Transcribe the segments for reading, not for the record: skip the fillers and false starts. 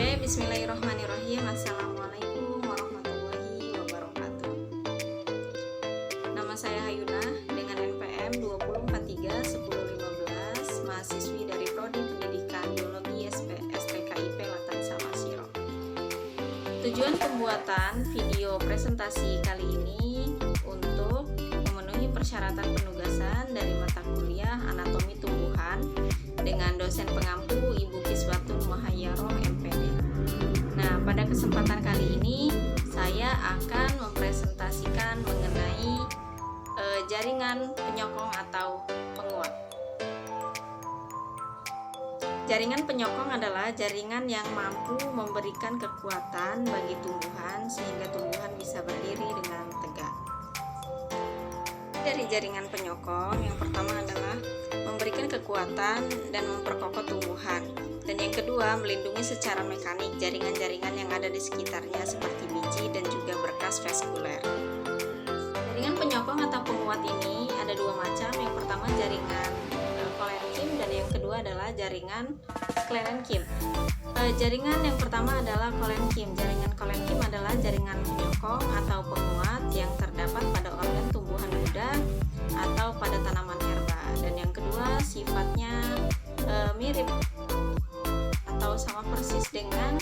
Oke, bismillahirrahmanirrahim. Assalamualaikum warahmatullahi wabarakatuh. Nama saya Hayuna dengan NPM 20431015, mahasiswi dari Prodi Pendidikan Biologi SPKIP Latan Samasiro. Tujuan pembuatan video presentasi kali ini untuk memenuhi persyaratan penugasan dari mata kuliah Anatomi Tumbuhan dengan dosen pengampu Ibu Kiswatun Mahayaroh MPD. Nah, pada kesempatan kali ini saya akan mempresentasikan mengenai jaringan penyokong atau penguat. Jaringan penyokong adalah jaringan yang mampu memberikan kekuatan bagi tumbuhan sehingga tumbuhan bisa berdiri dengan tegak. Dari jaringan penyokong, yang pertama adalah memberikan kekuatan dan memperkokoh tumbuhan, dan yang kedua melindungi secara mekanik jaringan-jaringan yang ada di sekitarnya seperti biji dan juga berkas vaskuler. Jaringan penyokong atau penguat ini ada dua macam. Yang pertama jaringan kolenkim dan yang kedua adalah jaringan sklerenkim. Jaringan yang pertama adalah kolenkim. Jaringan kolenkim adalah jaringan penyokong atau penguat yang terdapat pada organ tumbuhan muda atau pada tanaman herba. Dan yang kedua sifatnya mirip atau sama persis dengan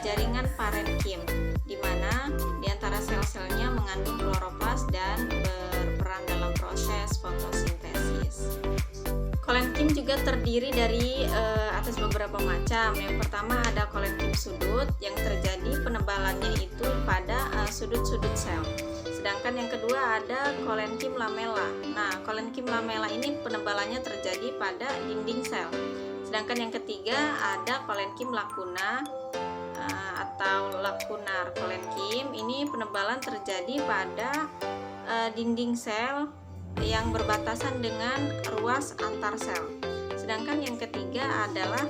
jaringan parenkim, di mana di antara sel-selnya mengandung kloroplas dan berperan dalam proses fotosintesis. Kolenkim juga terdiri dari atas beberapa macam. Yang pertama ada kolenkim sudut yang terjadi penebalannya itu pada sudut-sudut sel. Sedangkan yang kedua ada kolenkim lamella. Nah, kolenkim lamella ini penebalannya terjadi pada dinding sel. Sedangkan yang ketiga ada kolenkim lakuna atau lakunar kolenkim. Ini penebalan terjadi pada dinding sel yang berbatasan dengan ruas antar sel. Sedangkan yang ketiga adalah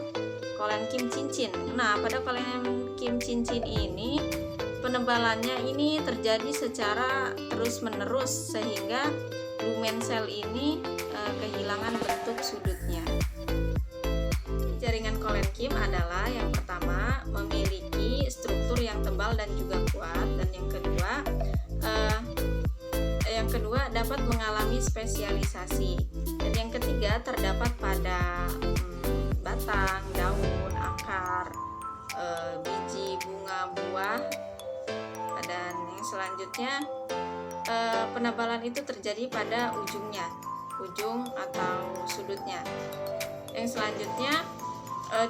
kolenkim cincin. Nah, pada kolenkim cincin ini penebalannya ini terjadi secara terus-menerus sehingga lumen sel ini kehilangan bentuk sudutnya. Jaringan kolenkim adalah yang pertama memiliki struktur yang tebal dan juga kuat, dan yang kedua dapat mengalami spesialisasi, dan yang ketiga terdapat pada batang, daun, akar, biji, bunga, buah, dan yang selanjutnya penebalan itu terjadi pada ujung atau sudutnya. Yang selanjutnya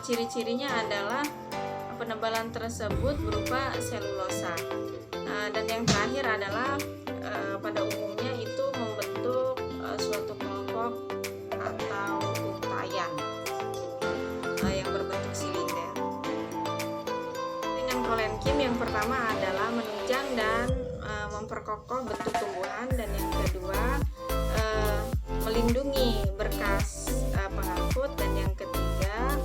ciri-cirinya adalah penebalan tersebut berupa selulosa, dan yang terakhir adalah pada umumnya itu membentuk suatu kelompok atau untayan yang berbentuk silinder. Dengan kolenkim yang pertama adalah menunjang dan memperkokoh bentuk tumbuhan, dan yang kedua melindungi berkas pengangkut, dan yang ketiga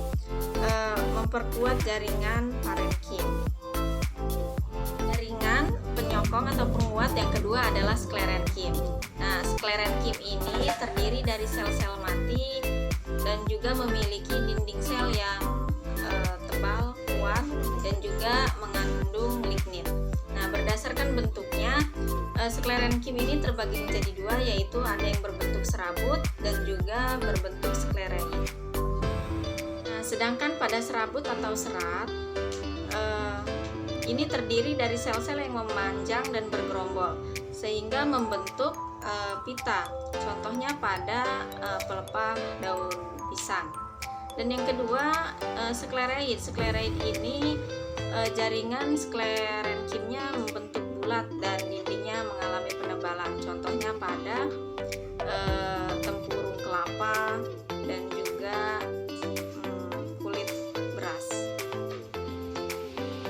memperkuat jaringan parenkim. Jaringan penyokong atau penguat yang kedua adalah sklerenkim. Nah, sklerenkim ini terdiri dari sel-sel mati dan juga memiliki dinding sel yang tebal, kuat, dan juga mengandung lignin. Nah, berdasarkan bentuknya, sklerenkim ini terbagi menjadi dua, yaitu ada yang berbentuk serabut dan juga berbentuk sklereid. Nah, sedangkan pada serabut atau serat ini terdiri dari sel-sel yang memanjang dan bergerombol sehingga membentuk pita. Contohnya pada pelepah daun pisang. Dan yang kedua sklereid. Sklereid ini jaringan sklerenkimnya membentuk bulat dan dindingnya mengalami penebalan. Contohnya pada tempurung kelapa dan juga kulit beras.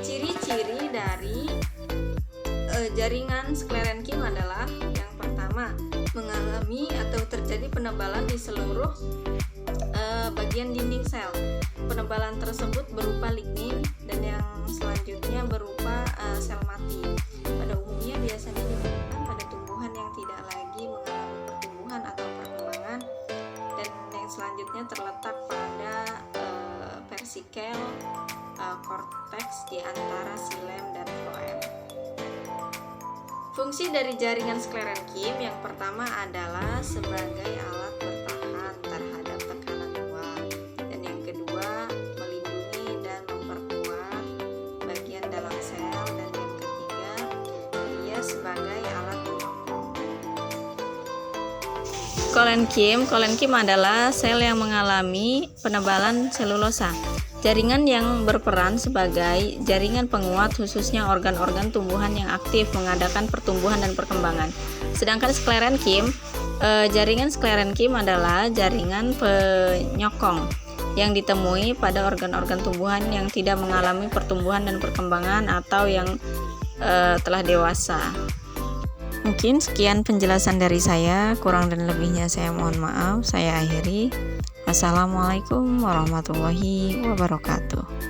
Ciri-ciri dari jaringan sklerenkim adalah yang pertama mengalami atau terjadi penebalan di seluruh bagian dinding sel. Penebalan tersebut berupa lignin, dan yang selanjutnya berupa sel mati. Pada umumnya biasanya ditemukan pada tumbuhan yang tidak lagi mengalami pertumbuhan atau perkembangan, dan yang selanjutnya terletak pada versikel korteks di antara xilem dan floem. Fungsi dari jaringan sklerenkim yang pertama adalah sebagai alat bertahan terhadap tekanan luar, dan yang kedua melindungi dan memperkuat bagian dalam sel, dan yang ketiga ia sebagai alat penyokong. Kolenkim adalah sel yang mengalami penebalan selulosa. Jaringan yang berperan sebagai jaringan penguat khususnya organ-organ tumbuhan yang aktif mengadakan pertumbuhan dan perkembangan. Sedangkan jaringan sklerenkim adalah jaringan penyokong yang ditemui pada organ-organ tumbuhan yang tidak mengalami pertumbuhan dan perkembangan atau yang telah dewasa. Mungkin sekian penjelasan dari saya, kurang dan lebihnya saya mohon maaf. Saya akhiri. Wassalamualaikum warahmatullahi wabarakatuh.